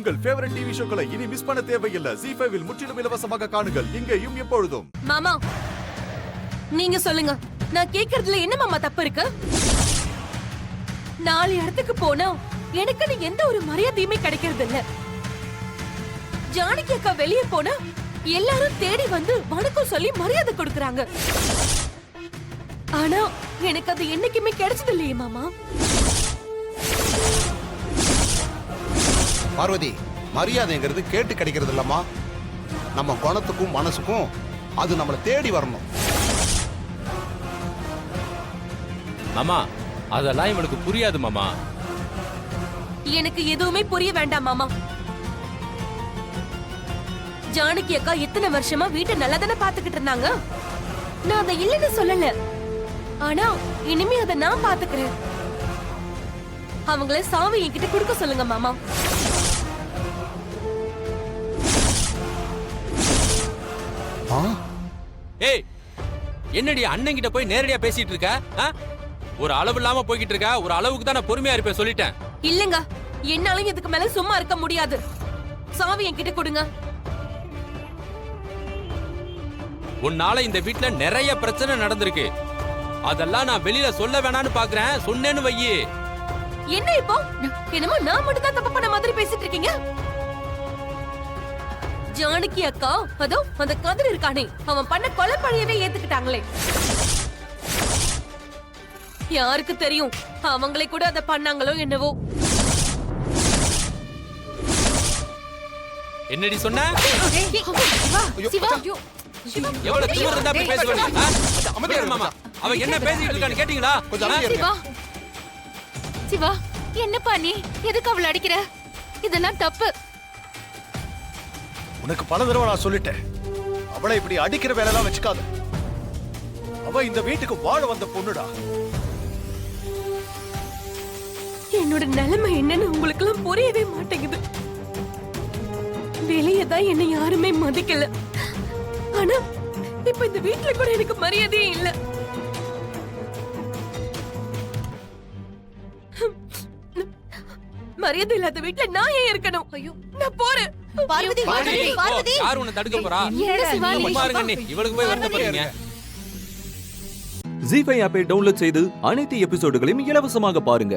உங்கள் favourite TV ஷோக்களை இனி miss பண்ண தேவையில்லை. ZEE5 இல் முற்றிலும் இலவசமாக காணுங்கள். இங்கேயும் எப்பொழுதும். மாமா நீங்க சொல்லுங்க, நான் கேக்குறதுல என்ன மாமா தப்பு இருக்கு? 4 இடத்துக்கு போனா எனக்கு எந்த ஒரு மரியாதையுமே கிடைக்கிறது இல்ல. ஜானகி அக்கா வெளியே போனா எல்லாரும் தேடி வந்து வணக்கம் சொல்லி மரியாதை கொடுக்கறாங்க. ஆனா எனக்கு அது என்னைக்குமே கிடைச்சது இல்லையே மாமா. பார்வதி, மரியாதைங்கிறது கேட்டு கிடைக்கிறது இல்லம்மா. நம்ம குணத்துக்கும் மனசுக்கும் அது நம்மளை தேடி வரணும். மாமா அதெல்லாம் இவனுக்கு புரியாது மாமா. எனக்கு எதுவுமே புரிய வேண்டாம் மாமா. ஜானகி அக்கா இத்தனை வருஷமா வீட்டை நல்லா தானே பாத்துக்கிட்டு இருந்தாங்க. நான் அதை இல்லைன்னு சொல்லல. ஆனா இனிமே அதை நான் பாத்துக்கிறேன். அவங்கள சாவி என்கிட்ட கொடுக்க சொல்லுங்க மாமா. ஏய், என்னடி அண்ணன் கிட்ட போய் நேரடியா பேசிட்டு இருக்க? ஒரு அளவு இல்லாம போய்கிட்டு இருக்க. ஒரு அளவுக்கு தான் நான் பொறுமையா இருப்பேன் சொல்லிட்டேன். இல்லங்க, என்னாலும் இதுக்கு மேல சும்மா இருக்க முடியாது. சாவி என்கிட்ட கொடுங்க. உன்னால இந்த வீட்ல நிறைய பிரச்சனை நடந்திருக்கு. அதெல்லாம் நான் வெளியில சொல்ல வேணான்னு பாக்குறேன். சொன்னேன்னு வையி. என்ன இப்போ என்னமோ நான் மட்டும் தான் தப்பு பண்ண மாதிரி பேசிட்டு இருக்கீங்க? ஜானகி அக்கா அதோ அந்த கதிர் இருக்கானே, அவன் பண்ண கொலை பழியவே ஏத்துக்கிட்டாங்களே. யாருக்கு தெரியும், அவங்களே கூட அதை பண்ணாங்களோ என்னவோ. என்னடி சொன்ன? எவ்வளவு திமிரு இருந்தா அப்படி பேசுவீங்க? அமைதியா இரு மாமா. அவன் என்ன பேசிட்டு இருக்கான்னு கேட்டீங்களா? கொஞ்சம் அமைதியா இருங்க. சிவா, என்னப்பா நீ எதுக்கு அவளை அடிக்கிற? இதெல்லாம் தப்பு. உனக்கு பல தடவை நான் சொல்லிட்டேன், அவளை இப்படி அடிக்கிற வேலையெல்லாம் வச்சுக்காத. அவ இந்த வீட்டுக்கு வாழ வந்த பொண்ணுடா. என்னோட நிலைமை என்னன்னு உங்களுக்கு எல்லாம் புரியவே மாட்டேங்குது. வெளியே தான் என்ன யாருமே மதிக்கல. ஆனா இப்ப இந்த வீட்டுல கூட எனக்கு மரியாதையே இல்ல. மரியாதை இல்லாத வீட்டுல நான் ஏன் இருக்கணும்? ஐயோ, நான் போறேன். பார்வதி, பார்வதி, யார் உன்னை தடுக்க போறா? என்ன சிவா நீ? பாருங்க நீ இவளுக்கு போய் வருத்தப்படுறீங்க. ZEE5 ஆப்பை டவுன்லோட் செய்து அனைத்து எபிசோடுகளையும் இலவசமாக பாருங்க.